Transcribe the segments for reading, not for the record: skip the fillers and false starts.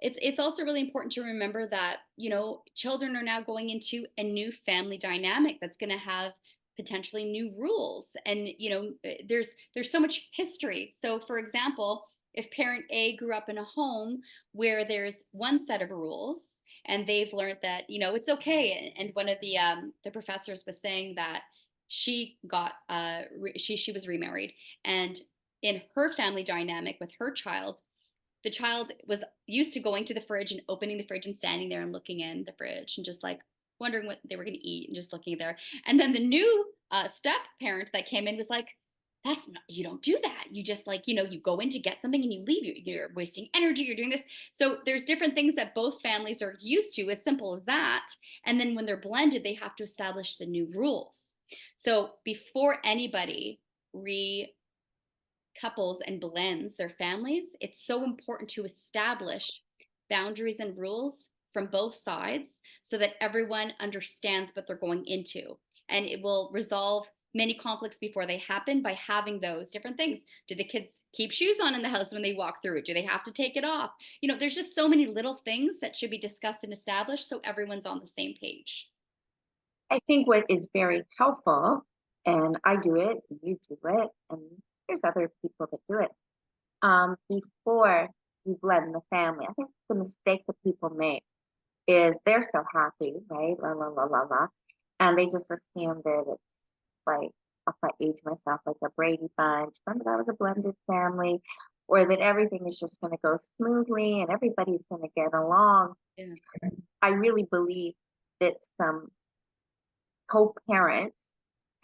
It's also really important to remember that, children are now going into a new family dynamic that's going to have potentially new rules. And, there's so much history. So for example, if parent A grew up in a home where there's one set of rules and they've learned that, it's okay. And one of the professors was saying that she was remarried, and in her family dynamic with her child, the child was used to going to the fridge and opening the fridge and standing there and looking in the fridge and just like wondering what they were going to eat and just looking there. And then the new step parent that came in was like, that's not, you don't do that. You just like, you go in to get something and you leave. You're wasting energy. You're doing this. So there's different things that both families are used to. It's simple as that. And then when they're blended, they have to establish the new rules. So before anybody re couples and blends their families, it's so important to establish boundaries and rules from both sides so that everyone understands what they're going into. And it will resolve many conflicts before they happen by having those different things. Do the kids keep shoes on in the house when they walk through? Do they have to take it off? There's just so many little things that should be discussed and established so everyone's on the same page. I think what is very helpful, and I do it, you do it, and there's other people that do it. Before you blend the family, I think the mistake that people make is they're so happy, right? La la la la la, and they just assume that it's like, if I age myself, like a Brady Bunch. Remember that was a blended family, or that everything is just going to go smoothly and everybody's going to get along. Yeah. I really believe that some co-parent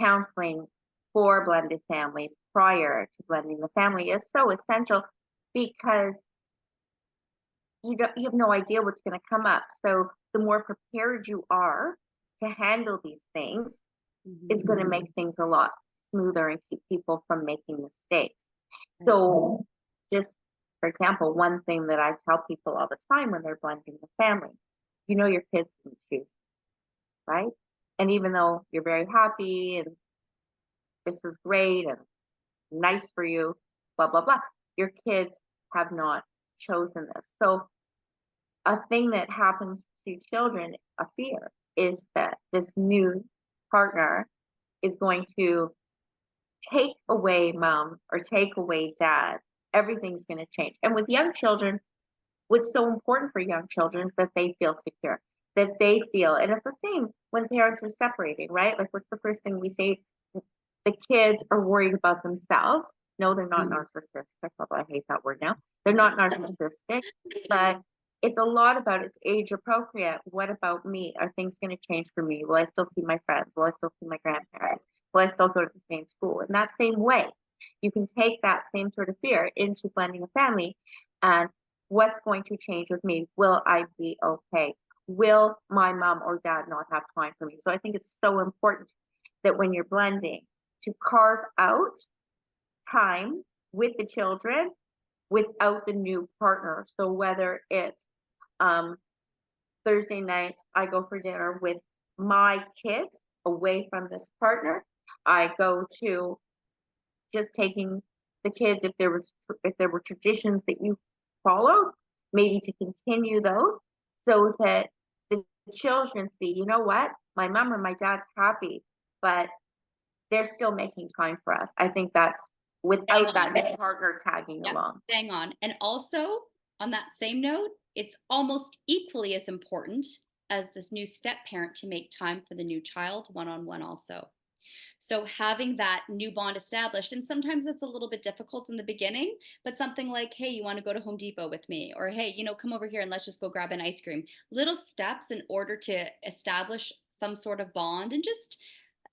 counseling for blended families prior to blending the family is so essential because you have no idea what's going to come up. So the more prepared you are to handle these things is going to Mm-hmm. make things a lot smoother and keep people from making mistakes. Right. So just for example, one thing that I tell people all the time when they're blending the family, your kids can choose, right? And even though you're very happy and this is great and nice for you, blah, blah, blah, your kids have not chosen this. So a thing that happens to children, a fear, is that this new partner is going to take away mom or take away dad. Everything's going to change. And with young children, what's so important for young children is that they feel secure, that they feel, and it's the same when parents are separating, right? Like, what's the first thing we say? The kids are worried about themselves. No, they're not narcissistic, although I hate that word now. They're not narcissistic, but it's a lot about it's age appropriate. What about me? Are things going to change for me? Will I still see my friends? Will I still see my grandparents? Will I still go to the same school? In that same way, you can take that same sort of fear into blending a family and what's going to change with me? Will I be okay? Will my mom or dad not have time for me? So I think it's so important that when you're blending, to carve out time with the children without the new partner. So whether it's um, Thursday night, I go for dinner with my kids away from this partner. I go to just taking the kids if there were traditions that you followed, maybe to continue those so that the children see, you know what, my mom or my dad's happy, but they're still making time for us. I think that's Bang without that on. new partner tagging Yep, along. bang on. And also, on that same note, it's almost equally as important as this new step parent to make time for the new child one on one, also. So, having that new bond established, and sometimes it's a little bit difficult in the beginning, but something like, hey, you want to go to Home Depot with me? Or, hey, come over here and let's just go grab an ice cream. Little steps in order to establish some sort of bond and just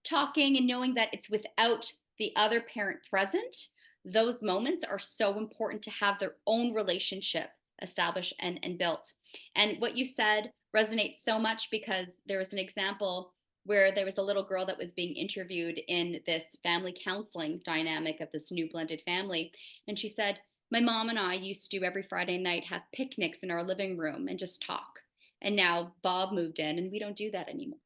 talking and knowing that it's without the other parent present, those moments are so important to have their own relationship established and built. And what you said resonates so much because there was an example where there was a little girl that was being interviewed in this family counseling dynamic of this new blended family. And she said, my mom and I used to every Friday night have picnics in our living room and just talk. And now Bob moved in and we don't do that anymore.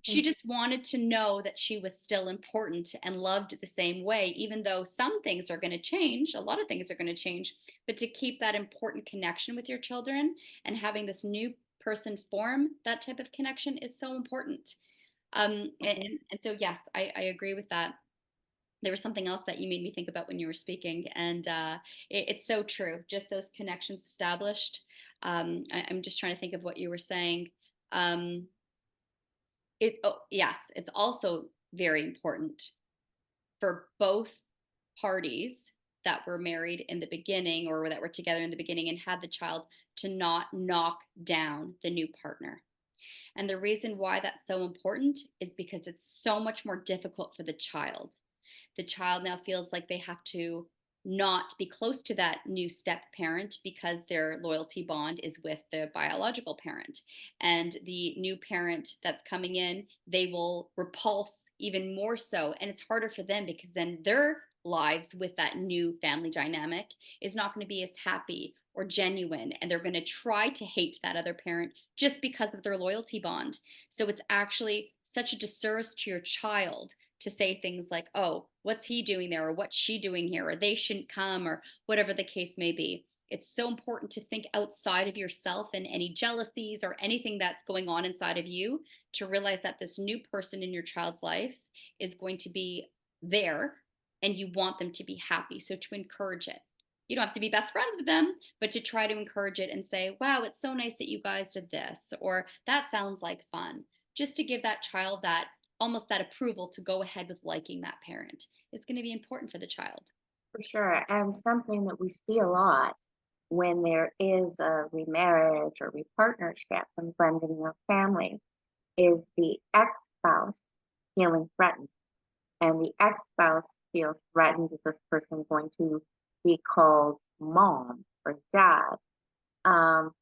She just wanted to know that she was still important and loved the same way, even though some things are going to change, a lot of things are going to change, but to keep that important connection with your children and having this new person form that type of connection is so important. Mhm. And so, yes, I agree with that. There was something else that you made me think about when you were speaking, and it's so true. Just those connections established. I'm just trying to think of what you were saying. Um, yes, it's also very important for both parties that were married in the beginning or that were together in the beginning and had the child to not knock down the new partner. And the reason why that's so important is because it's so much more difficult for the child now feels like they have to not be close to that new step parent because their loyalty bond is with the biological parent. And the new parent that's coming in, they will repulse even more so. And it's harder for them because then their lives with that new family dynamic is not going to be as happy or genuine. And they're going to try to hate that other parent just because of their loyalty bond. So it's actually such a disservice to your child to say things like, oh, what's he doing there? Or what's she doing here? Or they shouldn't come, or whatever the case may be. It's so important to think outside of yourself and any jealousies or anything that's going on inside of you to realize that this new person in your child's life is going to be there and you want them to be happy. So to encourage it. You don't have to be best friends with them, but to try to encourage it and say, wow, it's so nice that you guys did this, or that sounds like fun. Just to give that child that almost that approval to go ahead with liking that parent is going to be important for the child. For sure. And something that we see a lot when there is a remarriage or repartnership and blending of family is the ex-spouse feeling threatened. And the ex-spouse feels threatened with this person going to be called mom or dad. Um,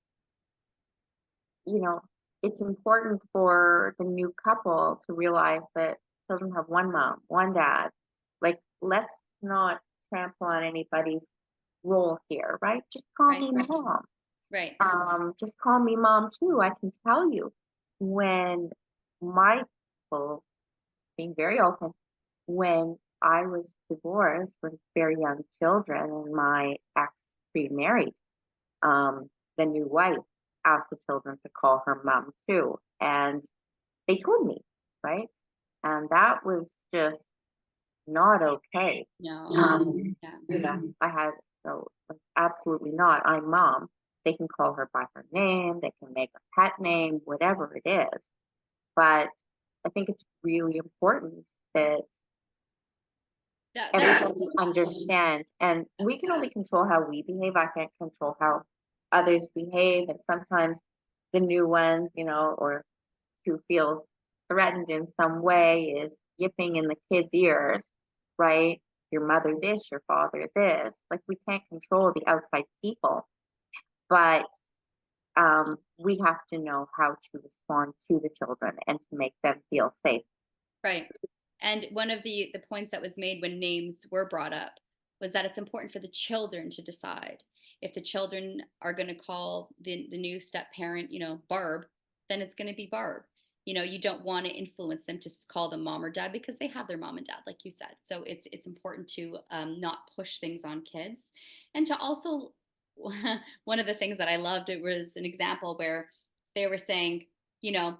you know, it's important for the new couple to realize that children have one mom, one dad. Like, let's not trample on anybody's role here, right? Just call Right, me mom. right, Just call me mom too. I can tell you when my people being very open, when I was divorced with very young children and my ex remarried, um, the new wife asked the children to call her mom too. And they told me, right? And that was just not okay. no, yeah, I had, so like, absolutely not. I'm mom. They can call her by her name, they can make a pet name, whatever it is. But I think it's really important that that everybody understands, and we can only control how we behave. I can't control how others behave. And sometimes the new one, or who feels threatened in some way is yipping in the kid's ears, right? Your mother this, your father this. Like, we can't control the outside people, but we have to know how to respond to the children and to make them feel safe. right. And one of the points that was made when names were brought up was that it's important for the children to decide. If the children are going to call the new step parent, Barb, then it's going to be Barb. You don't want to influence them to call them mom or dad because they have their mom and dad, like you said. So it's important to not push things on kids, and to also one of the things that I loved, it was an example where they were saying, you know,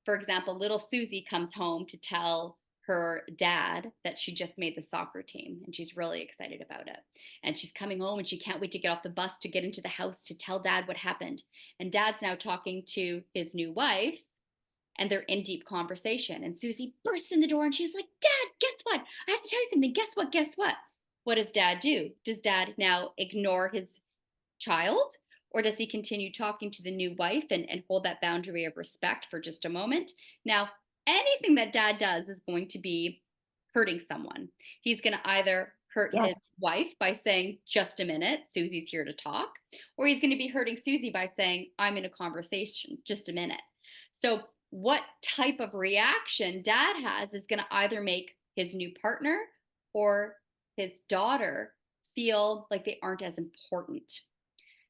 for example, little Susie comes home to tell her dad that she just made the soccer team and she's really excited about it. And she's coming home and she can't wait to get off the bus to get into the house to tell dad what happened. And dad's now talking to his new wife and they're in deep conversation. And Susie bursts in the door and she's like, Dad, guess what? I have to tell you something. Guess what? Guess what? What does dad do? Does dad now ignore his child? Or does he continue talking to the new wife and hold that boundary of respect for just a moment? Now, anything that dad does is going to be hurting someone. He's going to either hurt his Yes, wife by saying, just a minute, Susie's here to talk, or he's going to be hurting Susie by saying, I'm in a conversation, just a minute. So, what type of reaction dad has is going to either make his new partner or his daughter feel like they aren't as important.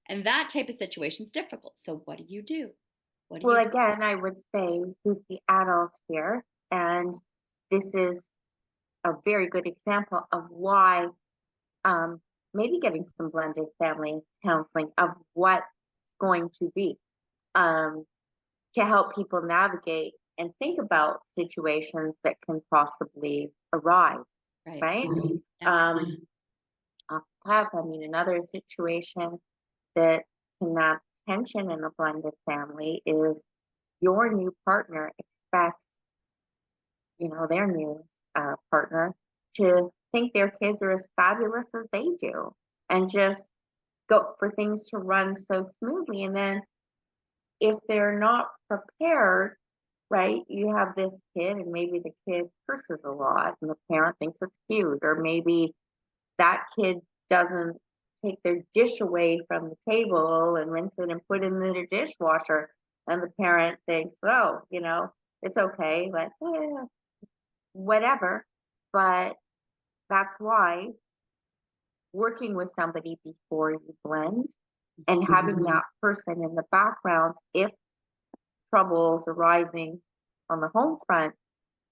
And that type of situation is difficult. So what do you do? What do you? Well, again, I would say who's the adult here? And this is a very good example of why um, maybe getting some blended family counseling of what's going to be um, to help people navigate and think about situations that can possibly arise, Right. right? Yeah. Um, off the cuff, I mean, another situation that can have tension in a blended family is your new partner expects, their new partner to think their kids are as fabulous as they do and just go for things to run so smoothly. And then if they're not prepared, right, you have this kid and maybe the kid curses a lot and the parent thinks it's cute, or maybe that kid doesn't take their dish away from the table and rinse it and put it in the dishwasher. And the parent thinks, oh, it's okay, like, whatever. But that's why working with somebody before you blend and having that person in the background, if troubles arising on the home front,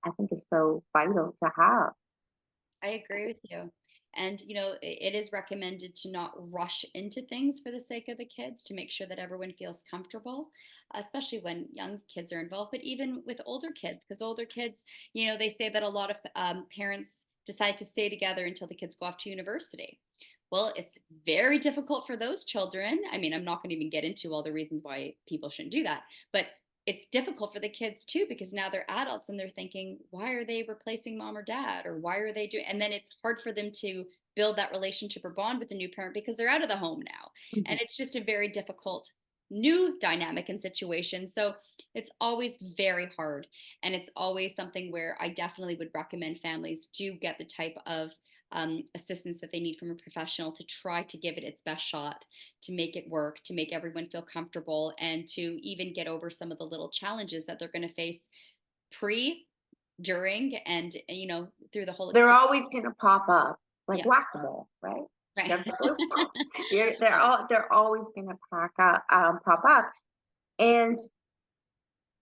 I think is so vital to have. I agree with you. And, it is recommended to not rush into things for the sake of the kids to make sure that everyone feels comfortable, especially when young kids are involved, but even with older kids, because older kids, they say that a lot of parents decide to stay together until the kids go off to university. Well, it's very difficult for those children. I mean, I'm not going to even get into all the reasons why people shouldn't do that, but it's difficult for the kids too because now they're adults and they're thinking, why are they replacing mom or dad? Or why are they doing? And then it's hard for them to build that relationship or bond with the new parent because they're out of the home now. Mhm. And it's just a very difficult new dynamic and situation. So it's always very hard. And it's always something where I definitely would recommend families do get the type of assistance that they need from a professional to try to give it its best shot, to make it work, to make everyone feel comfortable, and to even get over some of the little challenges that they're going to face pre, during, and through the whole They're experience. always going to pop up like Yeah, whack-a-mole, right? right. They're, they're Right. all they're always going to pop up, and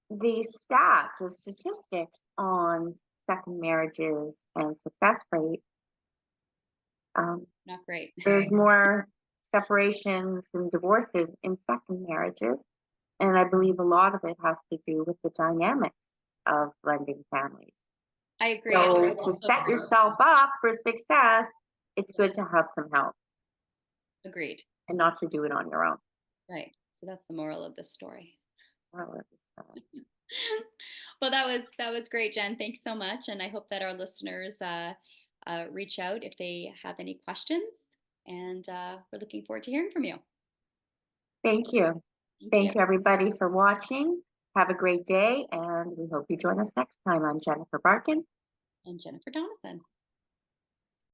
the stats, the statistics on second marriages and success rate, um, Not great. there's more separations and divorces in second marriages, and I believe a lot of it has to do with the dynamics of blending families. I agree, and I So to also set agree. yourself up for success, it's good to have some help Agreed. and not to do it on your own. Right. So that's the moral of the story. Well, it's, Well, that was great, Jen. Thanks so much, and I hope that our listeners reach out if they have any questions. And we're looking forward to hearing from you. Thank you. Thank you. Thank you, everybody, for watching. Have a great day, and we hope you join us next time. I'm Jennifer Barkin. And Jennifer Donison.